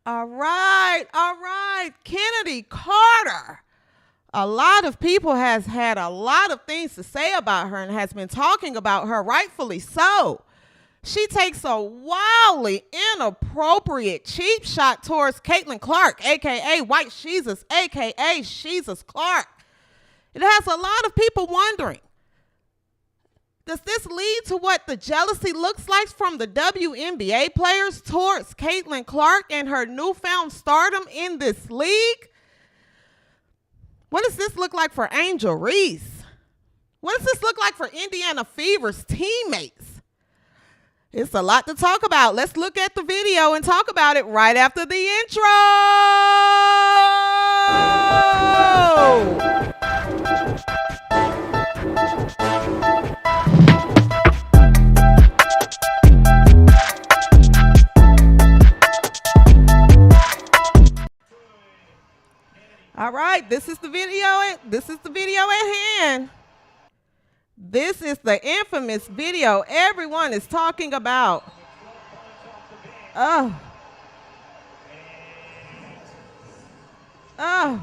All right, all right. Chennedy Carter. A lot of people has had a lot of things to say about her and has been talking about her, rightfully so. She takes a wildly inappropriate cheap shot towards Caitlin Clark, aka White Jesus, aka Jesus Clark. It has a lot of people wondering, does this lead to what the jealousy looks like from the WNBA players towards Caitlin Clark and her newfound stardom in this league? What does this look like for Angel Reese? What does this look like for Indiana Fever's teammates? It's a lot to talk about. Let's look at the video and talk about it right after the intro. All right, this is the video. This is the video at hand. This is the infamous video everyone is talking about. Oh. Oh.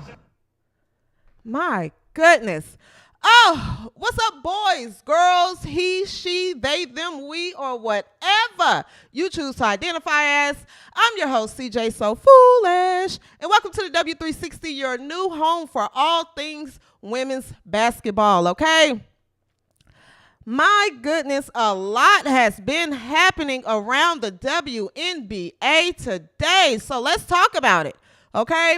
My goodness. Oh, what's up, boys, girls, he, she, they, them, we, or whatever you choose to identify as. I'm your host, CJ So Foolish, and welcome to the W360, your new home for all things women's basketball, okay? My goodness, a lot has been happening around the WNBA today, so let's talk about it, okay?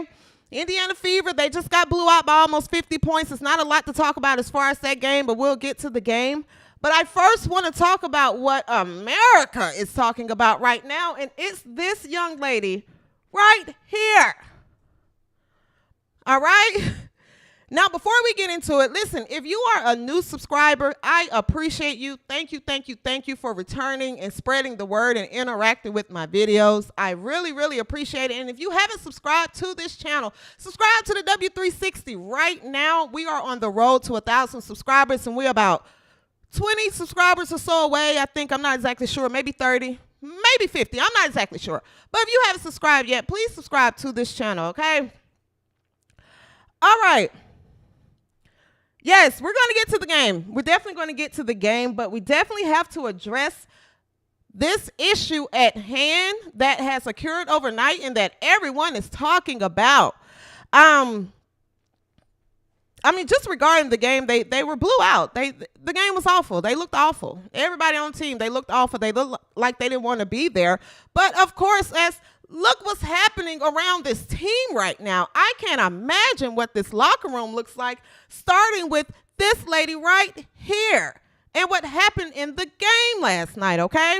Indiana Fever, they just got blew out by almost 50 points. It's not a lot to talk about as far as that game, but we'll get to the game. But I first want to talk about what America is talking about right now, and it's this young lady right here. All right? Now, before we get into it, listen, if you are a new subscriber, I appreciate you. Thank you, thank you, thank you for returning and spreading the word and interacting with my videos. I really, really appreciate it. And if you haven't subscribed to this channel, subscribe to the W360 right now. We are on the road to 1,000 subscribers, and we're about 20 subscribers or so away. I think, I'm not exactly sure, maybe 30, maybe 50. I'm not exactly sure. But if you haven't subscribed yet, please subscribe to this channel, okay? All right. Yes, we're going to get to the game. We're definitely going to get to the game, but we definitely have to address this issue at hand that has occurred overnight and that everyone is talking about. I mean, just regarding the game, they were blew out. The game was awful. They looked awful. Everybody on the team, they looked awful. They looked like they didn't want to be there. But of course, look what's happening around this team right now. I can't imagine what this locker room looks like, starting with this lady right here and what happened in the game last night, okay?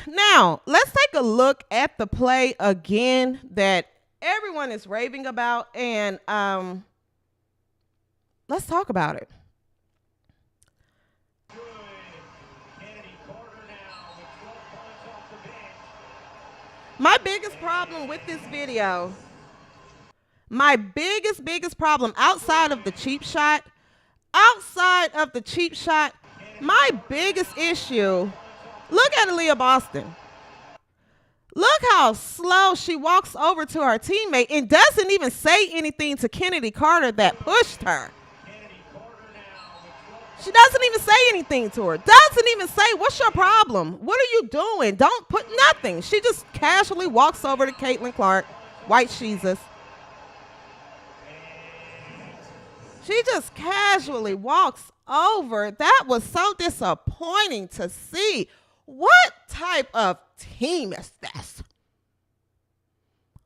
Now, let's take a look at the play again that everyone is raving about, and let's talk about it. My biggest problem with this video, my biggest problem outside of the cheap shot, my biggest issue, look at Aaliyah Boston. Look how slow she walks over to her teammate and doesn't even say anything to Chennedy Carter that pushed her. She doesn't even say anything to her. Doesn't even say, what's your problem? What are you doing? Don't put nothing. She just casually walks over to Caitlin Clark, White Jesus. She just casually walks over. That was so disappointing to see. What type of team is this?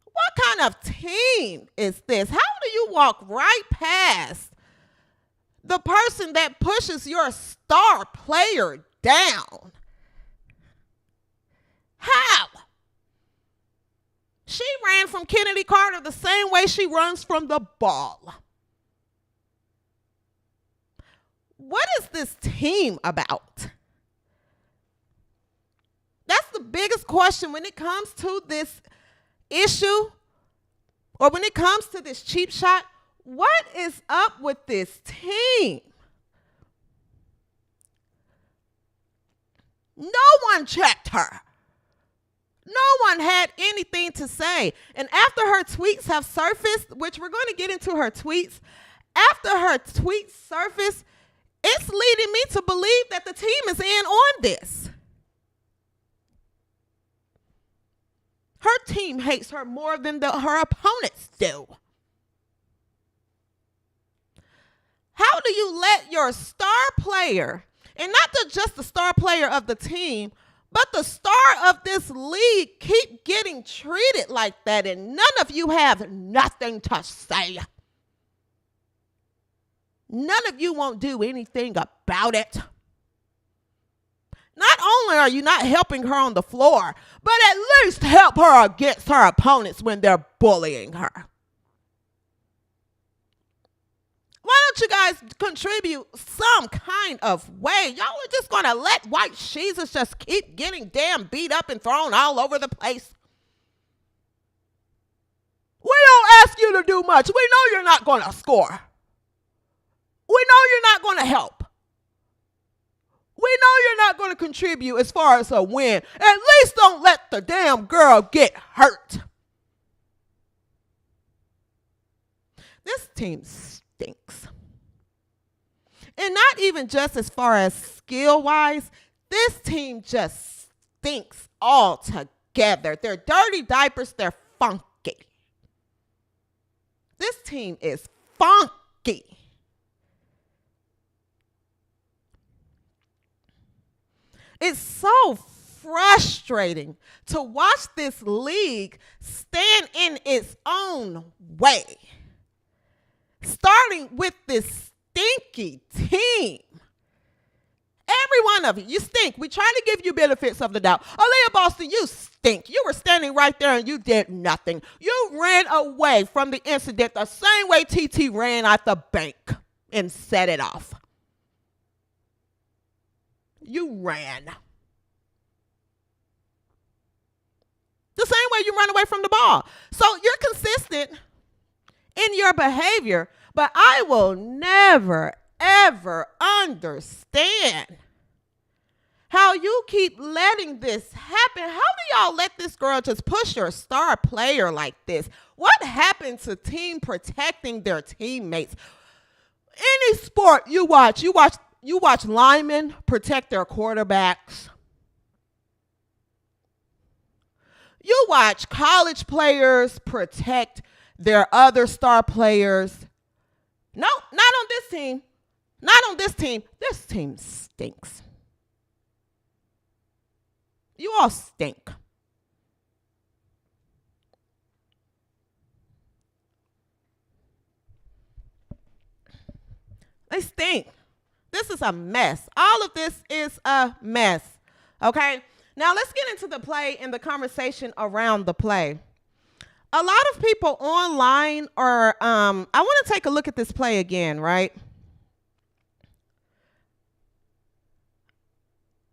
What kind of team is this? How do you walk right past the person that pushes your star player down? How? She ran from Chennedy Carter the same way she runs from the ball. What is this team about? That's the biggest question when it comes to this issue, or when it comes to this cheap shot. What is up with this team? No one checked her. No one had anything to say. And after her tweets have surfaced, which we're going to get into her tweets, after her tweets surfaced, it's leading me to believe that the team is in on this. Her team hates her more than her opponents do. How do you let your star player, and not just the star player of the team, but the star of this league, keep getting treated like that, and none of you have nothing to say? None of you won't do anything about it. Not only are you not helping her on the floor, but at least help her against her opponents when they're bullying her. Why don't you guys contribute some kind of way? Y'all are just going to let white Jesus just keep getting damn beat up and thrown all over the place. We don't ask you to do much. We know you're not going to score. We know you're not going to help. We know you're not going to contribute as far as a win. At least don't let the damn girl get hurt. This team stinks. And not even just as far as skill-wise, this team just stinks altogether. They're dirty diapers. They're funky. This team is funky. It's so frustrating to watch this league stand in its own way. Starting with this stinky team. Every one of you stink. We try to give you benefits of the doubt. Aaliyah Boston, you stink. You were standing right there and you did nothing. You ran away from the incident the same way TT ran out the bank and set it off. You ran. The same way you run away from the ball. So you're consistent in your behavior, but I will never, ever understand how you keep letting this happen. How do y'all let this girl just push your star player like this? What happened to team protecting their teammates? Any sport you watch linemen protect their quarterbacks. You watch college players protect their other star players. No, not on this team. Not on this team. This team stinks. You all stink. They stink. This is a mess. All of this is a mess. Okay? Now let's get into the play and the conversation around the play. A lot of people online are, I want to take a look at this play again, right?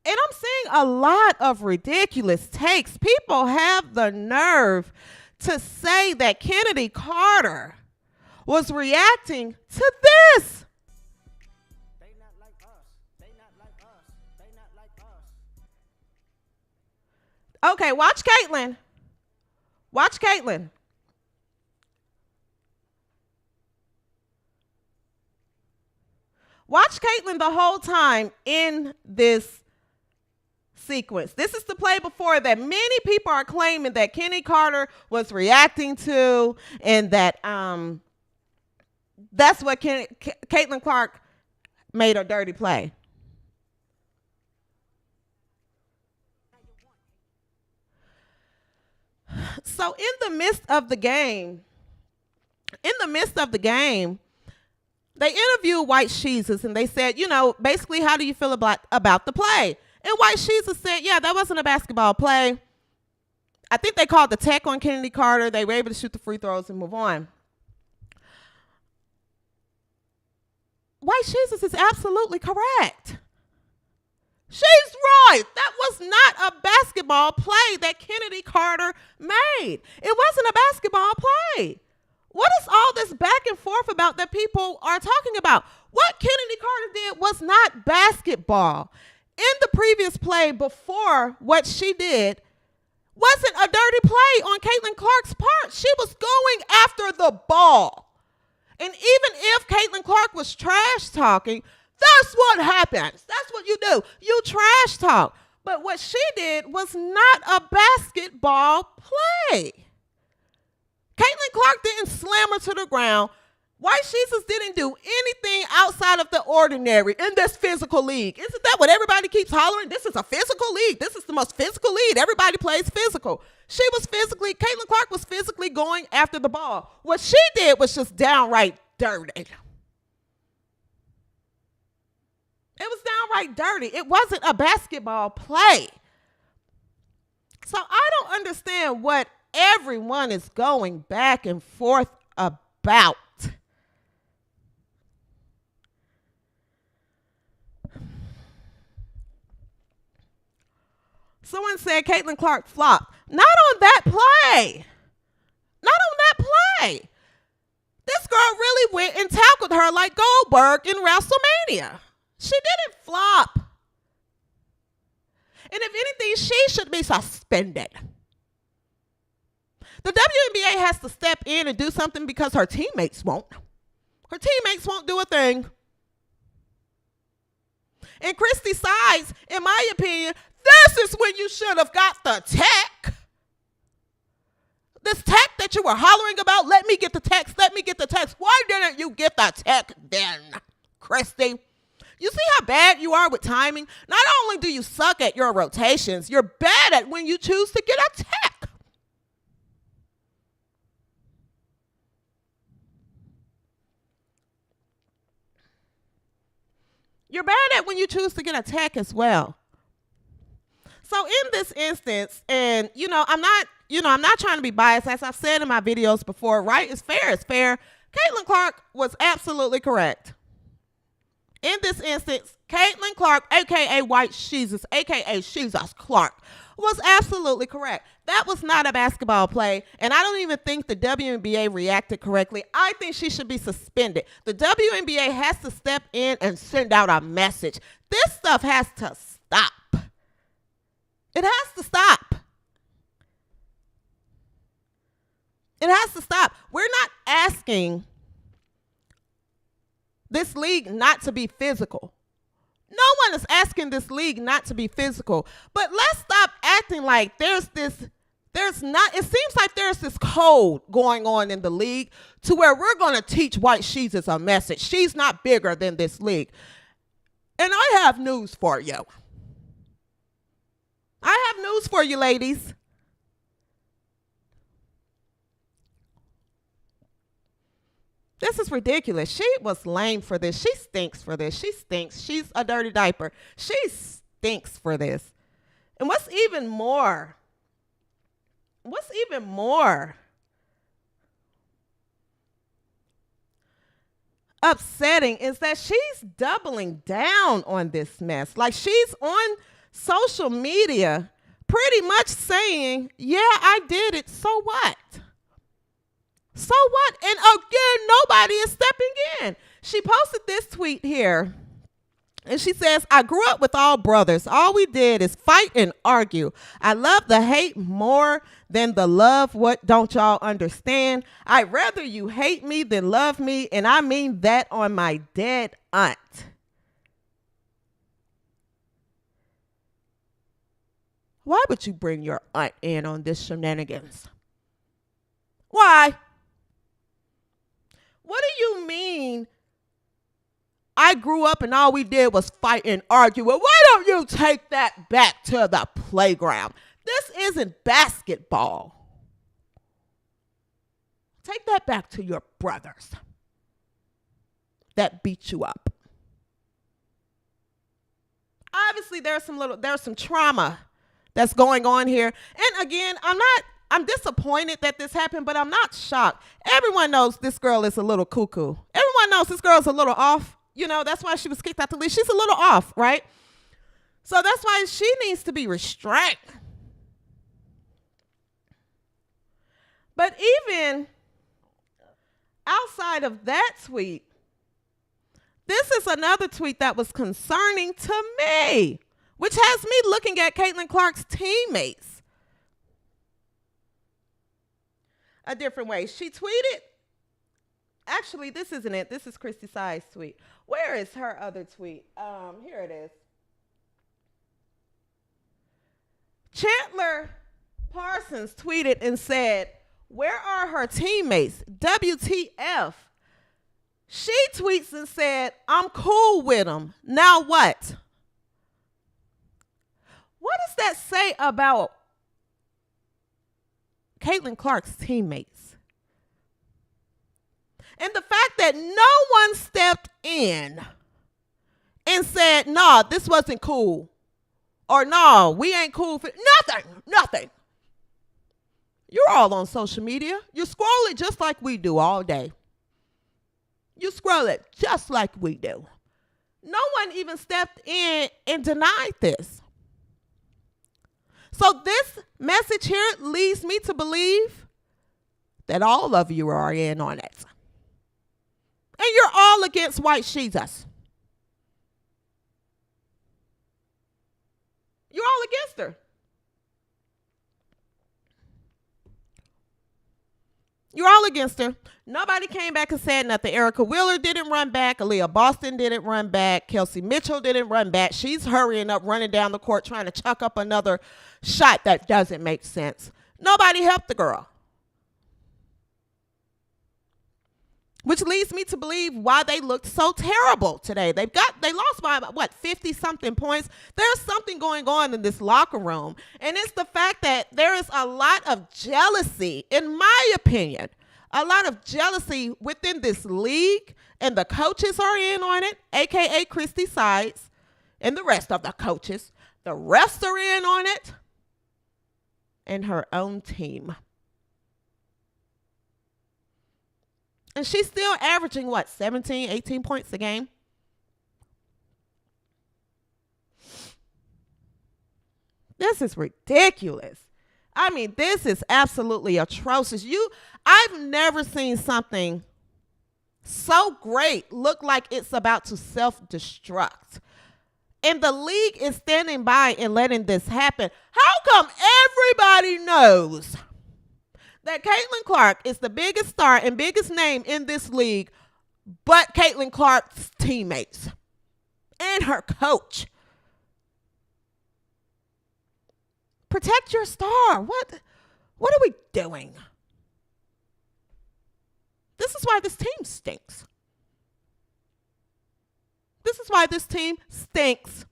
And I'm seeing a lot of ridiculous takes. People have the nerve to say that Chennedy Carter was reacting to this. They not like us. They not like us. They not like us. Okay, watch Caitlin. Watch Caitlin. Watch Caitlin the whole time in this sequence. This is the play before that many people are claiming that Chennedy Carter was reacting to, and that that's what Caitlin Clark made a dirty play. So in the midst of the game, they interviewed White Jesus and they said, basically, how do you feel about the play? And White Jesus said, yeah, that wasn't a basketball play. I think they called the tech on Chennedy Carter. They were able to shoot the free throws and move on. White Jesus is absolutely correct. She's right. That was not a basketball play that Chennedy Carter made. It wasn't a basketball play. What is all this back and forth about that people are talking about? What Chennedy Carter did was not basketball. In the previous play before what she did wasn't a dirty play on Caitlin Clark's part. She was going after the ball. And even if Caitlin Clark was trash talking, that's what happens. That's what you do. You trash talk. But what she did was not a basketball play. Caitlin Clark didn't slam her to the ground. White Jesus didn't do anything outside of the ordinary in this physical league. Isn't that what everybody keeps hollering? This is a physical league. This is the most physical league. Everybody plays physical. Caitlin Clark was physically going after the ball. What she did was just downright dirty. It was downright dirty. It wasn't a basketball play. So I don't understand what everyone is going back and forth about. Someone said Caitlin Clark flopped. Not on that play. Not on that play. This girl really went and tackled her like Goldberg in WrestleMania. She didn't flop. And if anything, she should be suspended. The WNBA has to step in and do something because her teammates won't. Her teammates won't do a thing. And Christy Sides, in my opinion, this is when you should have got the tech. This tech that you were hollering about, let me get the text, let me get the text. Why didn't you get the tech then, Christy? You see how bad you are with timing? Not only do you suck at your rotations, you're bad at when you choose to get a tech. You're bad at when you choose to get a tech as well. So in this instance, and I'm not trying to be biased, as I've said in my videos before, right is fair is fair. Caitlin Clark was absolutely correct. In this instance, Caitlin Clark, aka White Jesus, aka Jesus Clark, was absolutely correct. That was not a basketball play, and I don't even think the WNBA reacted correctly. I think she should be suspended. The WNBA has to step in and send out a message. This stuff has to stop. It has to stop. It has to stop. We're not asking this league not to be physical. No one is asking this league not to be physical. But let's stop acting like it seems like there's this code going on in the league to where we're going to teach White Jesus a message. She's not bigger than this league. And I have news for you. I have news for you, ladies. This is ridiculous. She was lame for this. She stinks for this. She stinks. She's a dirty diaper. She stinks for this. And what's even more upsetting is that she's doubling down on this mess. Like, she's on social media pretty much saying, yeah, I did it. So what? So what? And again, nobody is stepping in. She posted this tweet here. And she says, I grew up with all brothers. All we did is fight and argue. I love the hate more than the love. What don't y'all understand? I'd rather you hate me than love me. And I mean that on my dead aunt. Why would you bring your aunt in on this shenanigans? Why? What do you mean? I grew up and all we did was fight and argue. Well, why don't you take that back to the playground? This isn't basketball. Take that back to your brothers that beat you up. Obviously, there's some trauma that's going on here. And again, I'm disappointed that this happened, but I'm not shocked. Everyone knows this girl is a little cuckoo. Everyone knows this girl's a little off. That's why she was kicked out the league. She's a little off, right? So that's why she needs to be restrained. But even outside of that tweet, this is another tweet that was concerning to me, which has me looking at Caitlin Clark's teammates. a different way. She tweeted, actually, this isn't it. This is Christy Side's tweet. Where is her other tweet? Here it is. Chandler Parsons tweeted and said, "Where are her teammates? WTF?" She tweets and said, "I'm cool with them. Now what?" What does that say about Caitlin Clark's teammates? And the fact that no one stepped in and said, "No, this wasn't cool." Or, "No, we ain't cool for nothing. You're all on social media. You scroll it just like we do all day. You scroll it just like we do. No one even stepped in and denied this. So this message here leads me to believe that all of you are in on it. And you're all against white Jesus. You're all against her. You're all against her. Nobody came back and said nothing. Erica Wheeler didn't run back. Aaliyah Boston didn't run back. Kelsey Mitchell didn't run back. She's hurrying up, running down the court, trying to chuck up another shot that doesn't make sense. Nobody helped the girl. Which leads me to believe why they looked so terrible today. They lost by about, 50-something points. There's something going on in this locker room. And it's the fact that there is a lot of jealousy, in my opinion, a lot of jealousy within this league. And the coaches are in on it, a.k.a. Christy Sides and the rest of the coaches. The refs are in on it. And her own team. And she's still averaging, 17, 18 points a game? This is ridiculous. I mean, this is absolutely atrocious. I've never seen something so great look like it's about to self-destruct. And the league is standing by and letting this happen. How come everybody knows that Caitlin Clark is the biggest star and biggest name in this league, but Caitlin Clark's teammates and her coach? Protect your star. What are we doing? This is why this team stinks. This is why this team stinks.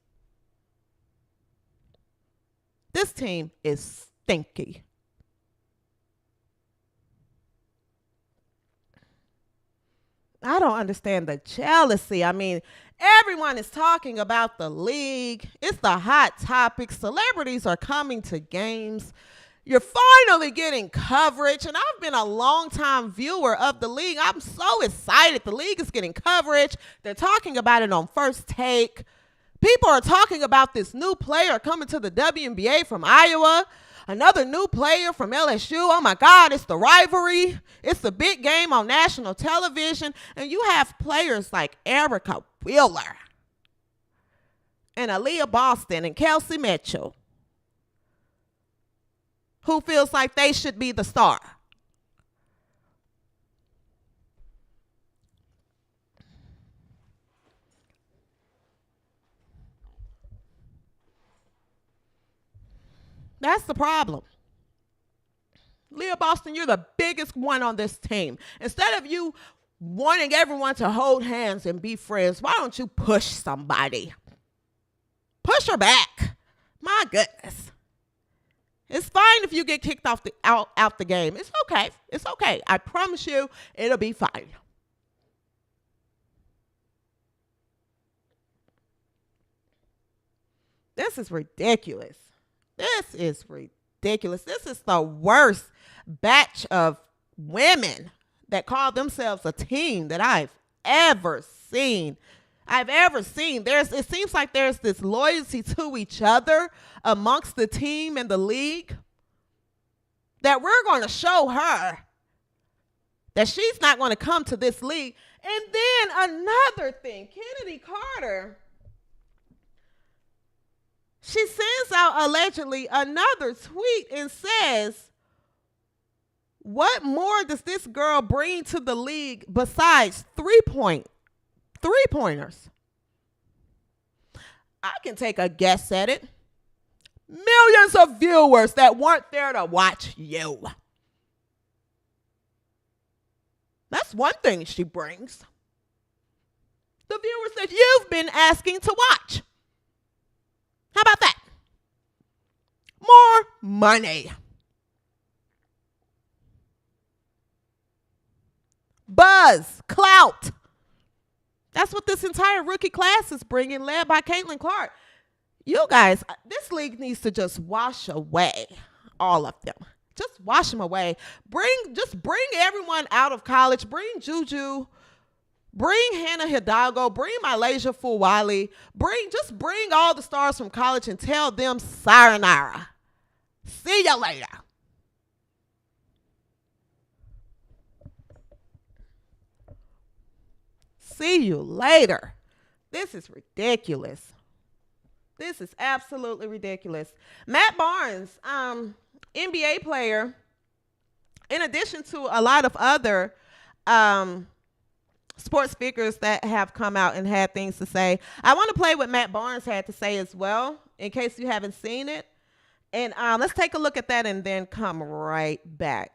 This team is stinky. I don't understand the jealousy. I mean, everyone is talking about the league. It's the hot topic. Celebrities are coming to games. You're finally getting coverage. And I've been a long-time viewer of the league. I'm so excited. The league is getting coverage. They're talking about it on First Take. People are talking about this new player coming to the WNBA from Iowa. Another new player from LSU. Oh, my God, it's the rivalry. It's the big game on national television. And you have players like Erica Wheeler and Aaliyah Boston and Kelsey Mitchell who feels like they should be the star. That's the problem. Leah Boston, you're the biggest one on this team. Instead of you wanting everyone to hold hands and be friends, why don't you push somebody? Push her back. My goodness. It's fine if you get kicked off out the game. It's okay. It's okay. I promise you it'll be fine. This is ridiculous. This is ridiculous. This is the worst batch of women that call themselves a team that I've ever seen. It seems like there's this loyalty to each other amongst the team and the league that we're going to show her that she's not going to come to this league. And then another thing, Chennedy Carter, she sends out allegedly another tweet and says, What more does this girl bring to the league besides three-pointers? I can take a guess at it. Millions of viewers that weren't there to watch you. That's one thing she brings. The viewers that you've been asking to watch. How about that? More money. Buzz, clout. That's what this entire rookie class is bringing, led by Caitlin Clark. You guys, this league needs to just wash away all of them. Just wash them away. Bring everyone out of college. Bring Juju. Bring Hannah Hidalgo. Bring Malaysia Fulwali. Bring all the stars from college and tell them sayonara. See you later. See you later. This is ridiculous. This is absolutely ridiculous. Matt Barnes, NBA player, in addition to a lot of other sports figures that have come out and had things to say, I want to play what Matt Barnes had to say as well, in case you haven't seen it. And let's take a look at that and then come right back.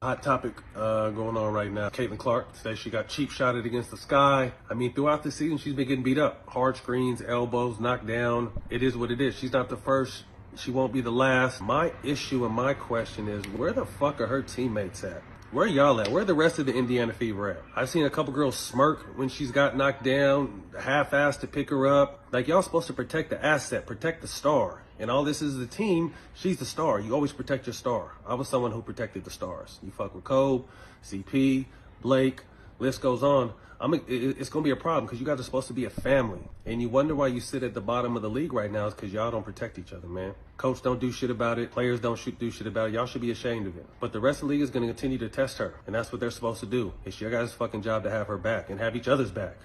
Hot topic going on right now. Caitlin Clark says she got cheap shotted against the sky. I mean, throughout the season, she's been getting beat up. Hard screens, elbows, knocked down. It is what it is. She's not the first. She won't be the last. My issue and my question is, where the fuck are her teammates at? Where y'all at? Where the rest of the Indiana Fever at? I've seen a couple girls smirk when she's got knocked down, half-assed to pick her up. Like, y'all supposed to protect the asset, protect the star. And all this is the team. She's the star. You always protect your star. I was someone who protected the stars. You fuck with Kobe, CP, Blake, list goes on. It's going to be a problem because you guys are supposed to be a family. And you wonder why you sit at the bottom of the league right now is because y'all don't protect each other, man. Coach don't do shit about it. Players don't do shit about it. Y'all should be ashamed of it. But the rest of the league is going to continue to test her. And that's what they're supposed to do. It's your guys' fucking job to have her back and have each other's back.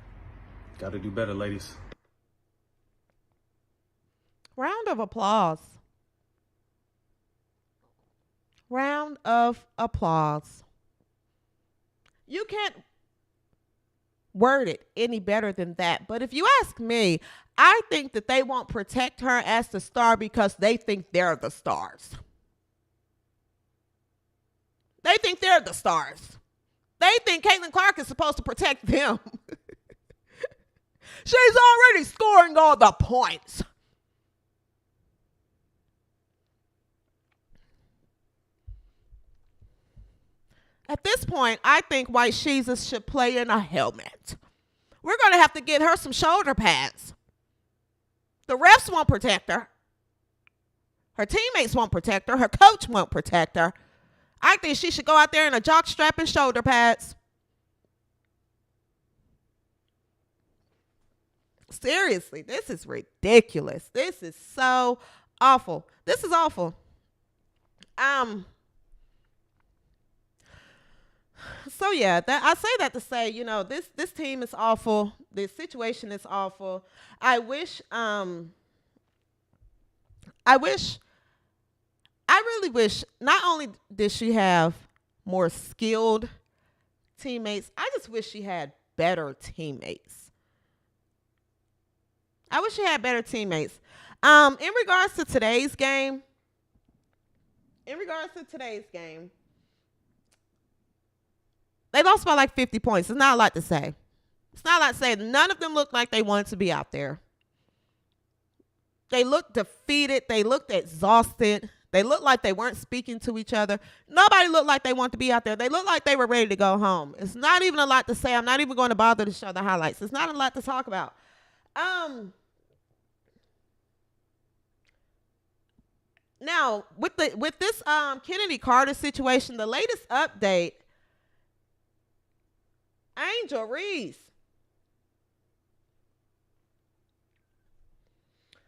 Got to do better, ladies. Round of applause. Round of applause. You can't word it any better than that. But if you ask me, I think that they won't protect her as the star because they think they're the stars. They think they're the stars. They think Caitlin Clark is supposed to protect them. She's already scoring all the points. At this point, I think White Jesus should play in a helmet. We're going to have to get her some shoulder pads. The refs won't protect her. Her teammates won't protect her. Her coach won't protect her. I think she should go out there in a jock strap and shoulder pads. Seriously, this is ridiculous. This is so awful. This is awful. So yeah, I say that to say, this team is awful. This situation is awful. I really wish not only did she have more skilled teammates, I just wish she had better teammates. I wish she had better teammates. In regards to today's game, they lost by like 50 points. It's not a lot to say. It's not a lot to say. None of them looked like they wanted to be out there. They looked defeated. They looked exhausted. They looked like they weren't speaking to each other. Nobody looked like they wanted to be out there. They looked like they were ready to go home. It's not even a lot to say. I'm not even going to bother to show the highlights. It's not a lot to talk about. Now, with this Chennedy Carter situation, the latest update, Angel Reese.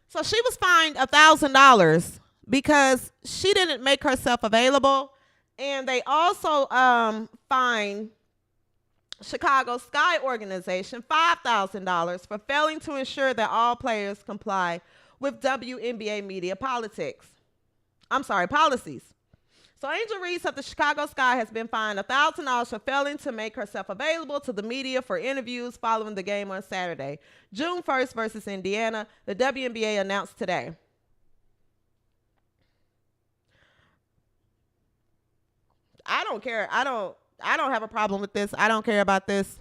So she was fined $1,000 because she didn't make herself available. And they also fined Chicago Sky Organization $5,000 for failing to ensure that all players comply with WNBA media policies. So Angel Reese of the Chicago Sky has been fined $1,000 for failing to make herself available to the media for interviews following the game on Saturday, June 1st versus Indiana, the WNBA announced today. I don't care. I don't have a problem with this. I don't care about this.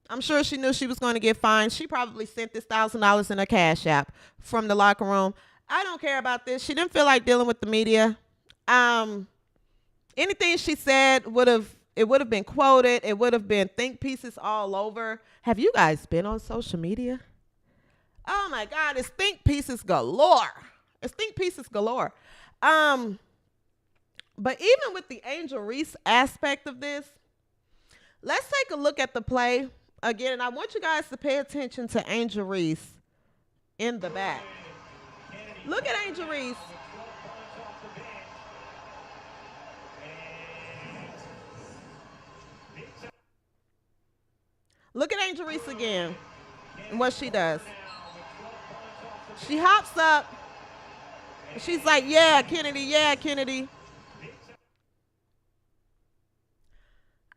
I'm sure she knew she was going to get fined. She probably sent this $1,000 in a cash app from the locker room. I don't care about this. She didn't feel like dealing with the media. Anything she said would have been quoted. It would have been think pieces all over. Have you guys been on social media? Oh my God, it's think pieces galore. It's think pieces galore. But even with the Angel Reese aspect of this, let's take a look at the play again. And I want you guys to pay attention to Angel Reese in the back. Look at Angel Reese. Look at Angel Reese again and what she does. She hops up. She's like, yeah, Kennedy, yeah, Kennedy.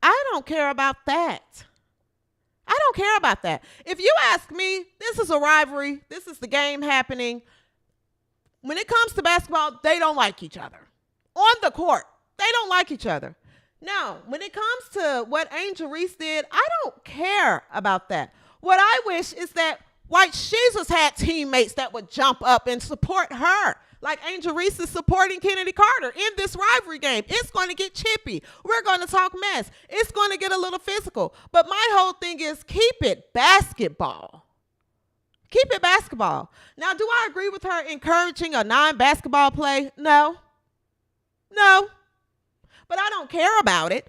I don't care about that. I don't care about that. If you ask me, this is a rivalry. This is the game happening. When it comes to basketball, they don't like each other. On the court, they don't like each other. Now, when it comes to what Angel Reese did, I don't care about that. What I wish is that White Jesus had teammates that would jump up and support her, like Angel Reese is supporting Chennedy Carter in this rivalry game. It's going to get chippy. We're going to talk mess. It's going to get a little physical. But my whole thing is keep it basketball. Keep it basketball. Now, do I agree with her encouraging a non-basketball play? No. No. But I don't care about it.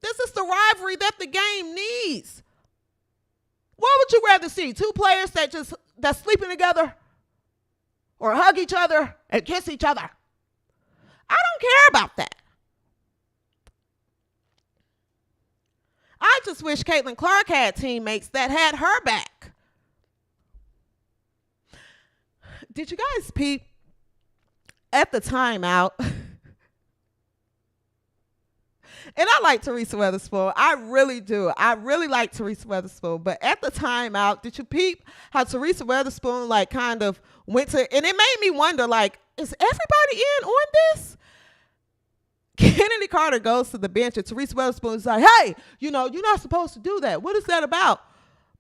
This is the rivalry that the game needs. What would you rather see? Two players that's sleeping together? Or hug each other and kiss each other? I don't care about that. I just wish Caitlin Clark had teammates that had her back. Did you guys peep at the timeout? And I like Teresa Weatherspoon. I really do. I really like Teresa Weatherspoon. But at the timeout, did you peep how Teresa Weatherspoon kind of went to, and it made me wonder, is everybody in on this? Chennedy Carter goes to the bench and Teresa Weatherspoon is like, hey, you're not supposed to do that. What is that about?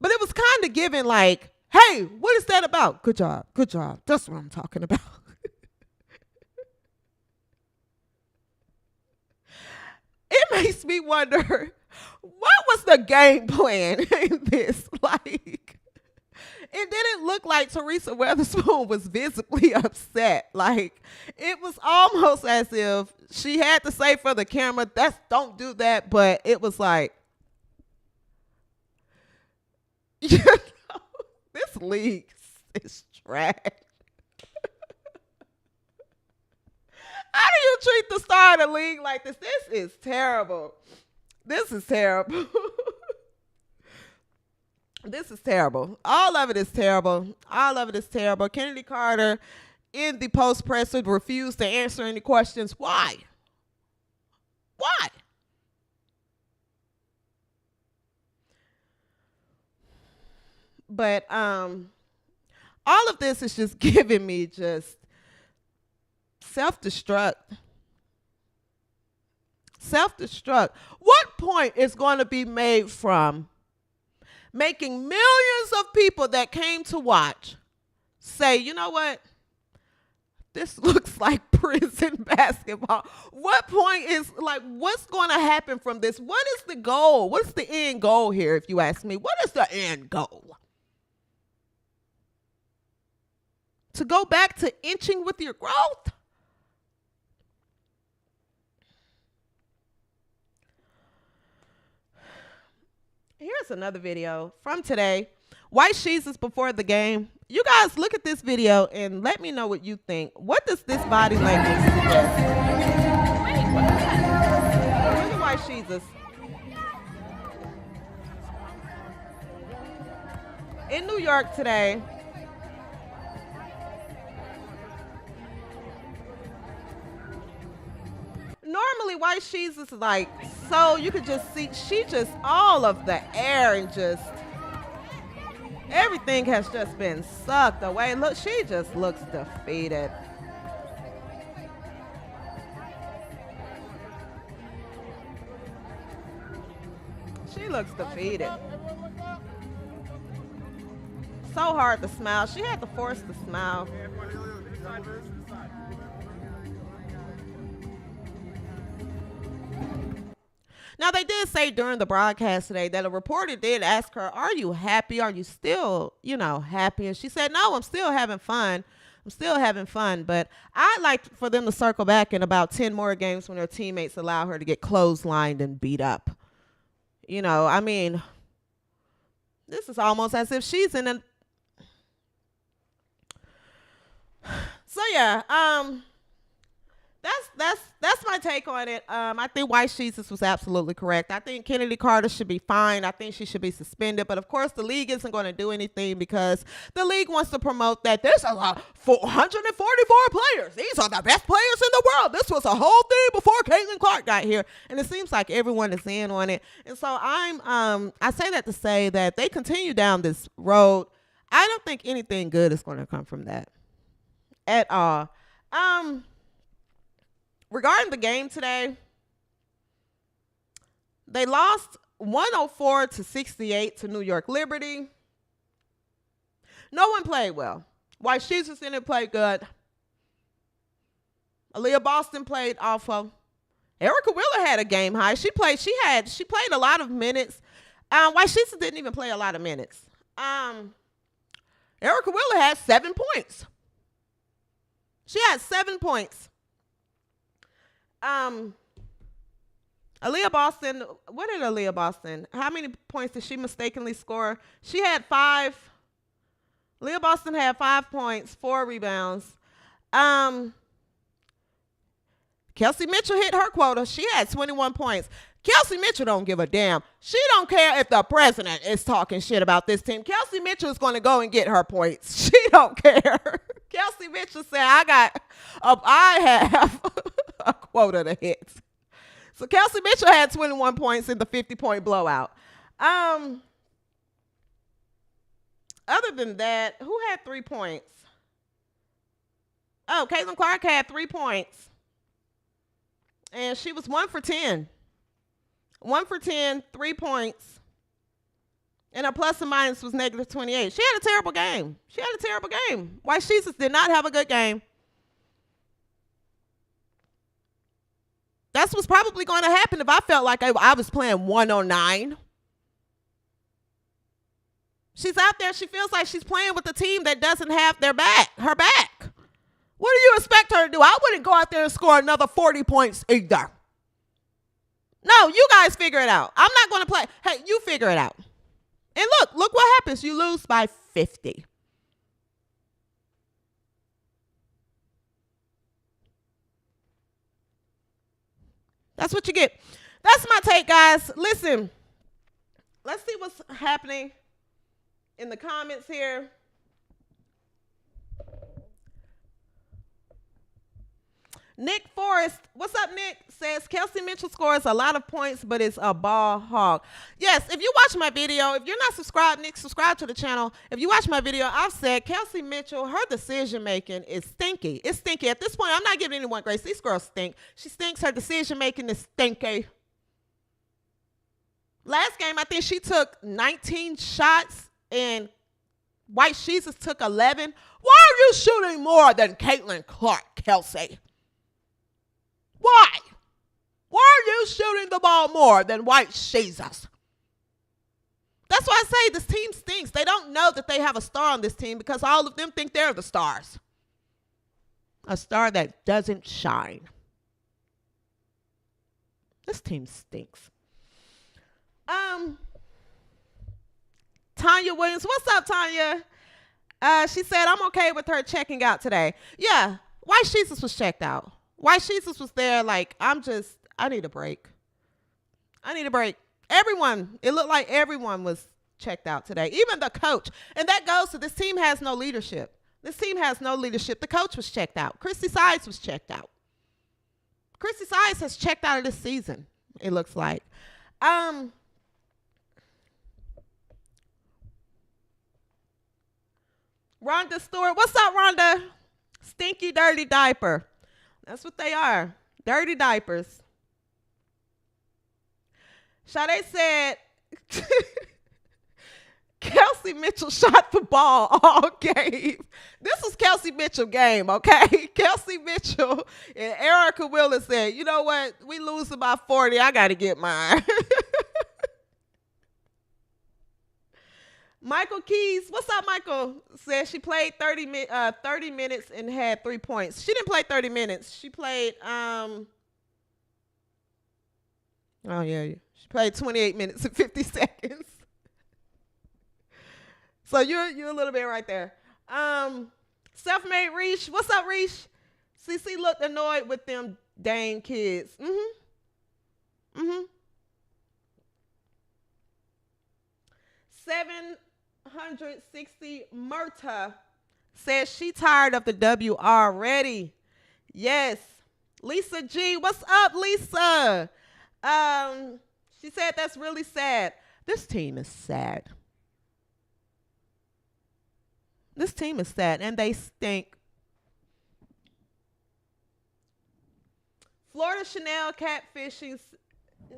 But it was kind of given hey, what is that about? Good job. Good job. That's what I'm talking about. It makes me wonder, what was the game plan in this? It didn't look like Teresa Weatherspoon was visibly upset. It was almost as if she had to say for the camera, don't do that. But it was this league is trash. How do you treat the star of the league like this? This is terrible. This is terrible. This is terrible. All of it is terrible. All of it is terrible. Chennedy Carter in the post-presser refused to answer any questions. Why? Why? But all of this is just giving me just self-destruct. Self-destruct. What point is going to be made from making millions of people that came to watch say, you know what? This looks like prison basketball. What point is what's going to happen from this? What is the goal? What's the end goal here, if you ask me? What is the end goal? To go back to inching with your growth? Here's another video from today. White Jesus before the game. You guys look at this video and let me know what you think. What does this body language suggest? Wait, what is that? Look at White Jesus. In New York today. normally White She's is like, so you could just see, she just, all of the air and just, everything has just been sucked away. Look, she just looks defeated. She looks defeated. So hard to smile. She had to force the smile. Now, they did say during the broadcast today that a reporter did ask her, are you happy? Are you still, happy? And she said, no, I'm still having fun. I'm still having fun. But I'd like for them to circle back in about 10 more games when their teammates allow her to get clotheslined and beat up. This is almost as if she's in a... So, yeah, that's my take on it. I think White Jesus was absolutely correct. I think Chennedy Carter should be fined. I think she should be suspended. But of course, the league isn't going to do anything because the league wants to promote that there's 444 players. These are the best players in the world. This was a whole thing before Caitlin Clark got here, and it seems like everyone is in on it. And so I say that to say that they continue down this road. I don't think anything good is going to come from that at all. Regarding the game today, they lost 104-68 to New York Liberty. No one played well. White Jesus didn't play good. Aaliyah Boston played awful. Erica Wheeler had a game high. She played a lot of minutes. White Jesus didn't even play a lot of minutes. Erica Wheeler had 7 points. She had 7 points. Aaliyah Boston, what did Aaliyah Boston, how many points did she mistakenly score? She had 5. Aaliyah Boston had 5 points, 4 rebounds. Kelsey Mitchell hit her quota. She had 21 points. Kelsey Mitchell don't give a damn. She don't care if the president is talking shit about this team. Kelsey Mitchell is going to go and get her points. She don't care. Kelsey Mitchell said, I have a quota to hit. So Kelsey Mitchell had 21 points in the 50-point blowout. Other than that, who had 3 points? Oh, Caitlin Clark had 3 points. And she was 1 for 10. 1 for 10, 3 points. And her plus and minus was -28. She had a terrible game. White Jesus did not have a good game. That's what's probably going to happen if I felt like I was playing 109. She's out there. She feels like she's playing with a team that doesn't have her back. What do you expect her to do? I wouldn't go out there and score another 40 points either. No, you guys figure it out. I'm not going to play. Hey, you figure it out. And look what happens. You lose by 50. That's what you get. That's my take, guys. Listen, let's see what's happening in the comments here. Nick Forrest, what's up, Nick? Says Kelsey Mitchell scores a lot of points, but it's a ball hog. Yes, if you watch my video, if you're not subscribed, Nick, subscribe to the channel. If you watch my video, I've said Kelsey Mitchell, her decision-making is stinky. It's stinky. At this point, I'm not giving anyone grace. These girls stink. She stinks. Her decision-making is stinky. Last game, I think she took 19 shots, and White Jesus took 11. Why are you shooting more than Caitlin Clark, Kelsey? Why? Why are you shooting the ball more than White Jesus? That's why I say this team stinks. They don't know that they have a star on this team because all of them think they're the stars. A star that doesn't shine. This team stinks. Tanya Williams. What's up, Tanya? She said, I'm okay with her checking out today. Yeah, White Jesus was checked out. White Jesus was there like, I need a break. Everyone, it looked like everyone was checked out today, even the coach. And that goes to this team has no leadership. The coach was checked out. Christy Sides was checked out. Chrissy Sides has checked out of this season, it looks like. Rhonda Stewart. What's up, Rhonda? Stinky, dirty diaper. That's what they are. Dirty diapers. Sade said, Kelsey Mitchell shot the ball all game. This was Kelsey Mitchell game, okay? Kelsey Mitchell and Erica Willis said, you know what? We lose by 40. I got to get mine. Michael Keys, what's up, Michael? Says she played 30 minutes and had 3 points. She didn't play 30 minutes. She played, she played 28 minutes and 50 seconds. So you're a little bit right there. Self-made Reese, what's up, Reese? CC looked annoyed with them dang kids. 760 Murta says she tired of the W already. Yes. Lisa G, what's up, Lisa? She said that's really sad. This team is sad. This team is sad, and they stink. Florida Chanel catfishing. Is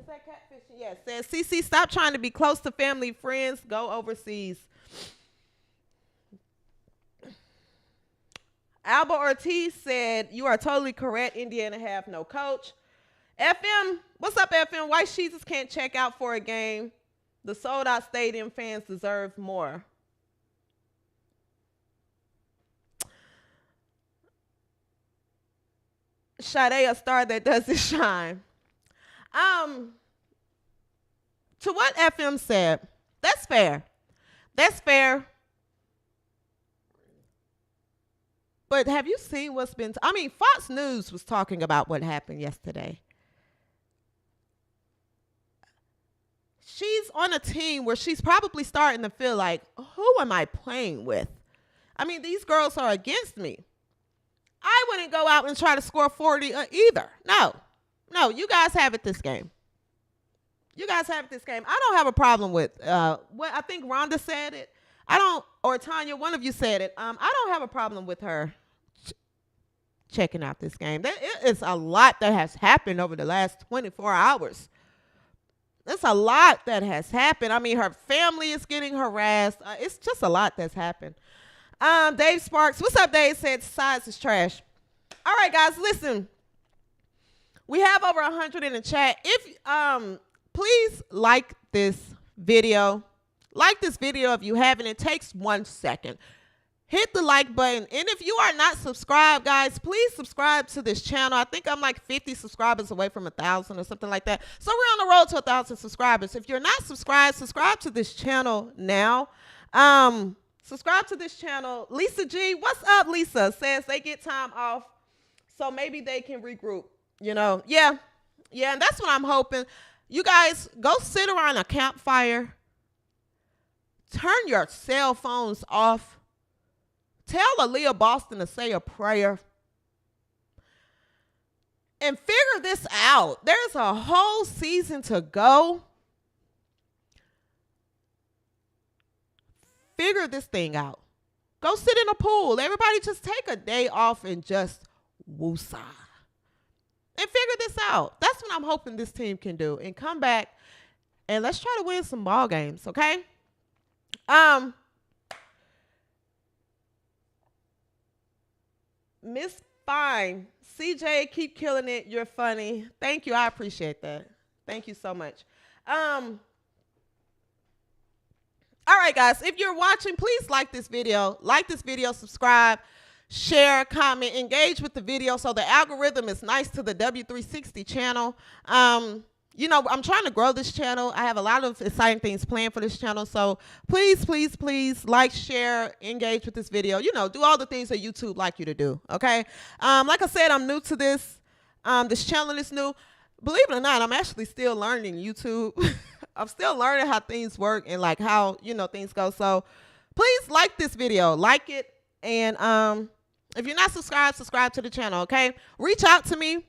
that catfishing? Yes. Says, CC, stop trying to be close to family, friends. Go overseas. Alba Ortiz said, you are totally correct. Indiana have no coach. FM, what's up, FM? White Jesus can't check out for a game. The sold-out stadium fans deserve more. Sade, a star that doesn't shine. To what FM said, that's fair. That's fair. But have you seen what's been... Fox News was talking about what happened yesterday. She's on a team where she's probably starting to feel like, who am I playing with? These girls are against me. I wouldn't go out and try to score 40 either. No, you guys have it this game. I don't have a problem with what I think Rhonda said it. Or Tanya, one of you said it. I don't have a problem with her checking out this game. There is a lot that has happened over the last 24 hours. There's a lot that has happened. Her family is getting harassed. It's just a lot that's happened. Dave Sparks, what's up, Dave? Said size is trash. All right, guys, listen. We have over 100 in the chat. If please like this video. Like this video if you haven't. It takes 1 second. Hit the like button. And if you are not subscribed, guys, please subscribe to this channel. I think I'm like 50 subscribers away from 1,000 or something like that. So we're on the road to 1,000 subscribers. If you're not subscribed, subscribe to this channel now. Subscribe to this channel. Lisa G, what's up, Lisa? Says they get time off, so maybe they can regroup. Yeah, and that's what I'm hoping. You guys, go sit around a campfire. Turn your cell phones off. Tell Aaliyah Boston to say a prayer. And figure this out. There's a whole season to go. Figure this thing out. Go sit in a pool. Everybody just take a day off and just woosah. And figure this out. That's what I'm hoping this team can do. And come back and let's try to win some ball games, okay? Miss Fine, CJ, keep killing it. You're funny. Thank you. I appreciate that. Thank you so much. All right, guys, if you're watching, please like this video. Like this video, subscribe, share, comment, engage with the video so the algorithm is nice to the W360 channel. I'm trying to grow this channel. I have a lot of exciting things planned for this channel. So please, please, please like, share, engage with this video. Do all the things that YouTube like you to do, okay? Like I said, I'm new to this. This channel is new. Believe it or not, I'm actually still learning YouTube. I'm still learning how things work and like how, things go. So please like this video, like it. And if you're not subscribed, subscribe to the channel, okay? Reach out to me.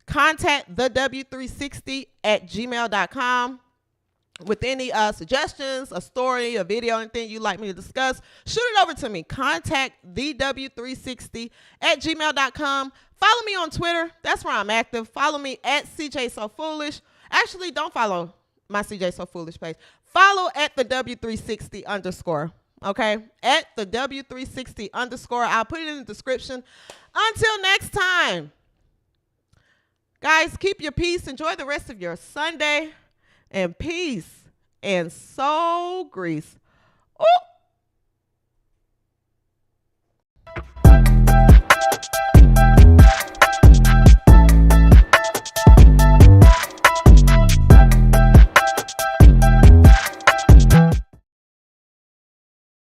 contact the W360 at gmail.com with any suggestions, a story, a video, anything you'd like me to discuss. Shoot it over to me. Contact the W360 at gmail.com. Follow me on Twitter. That's where I'm active. Follow me at CJ So Foolish. Actually, don't follow my CJ So Foolish page. Follow at the W360 _ okay? At the W360 _ I'll put it in the description. Until next time. Guys, keep your peace. Enjoy the rest of your Sunday. And peace and soul grease. Ooh.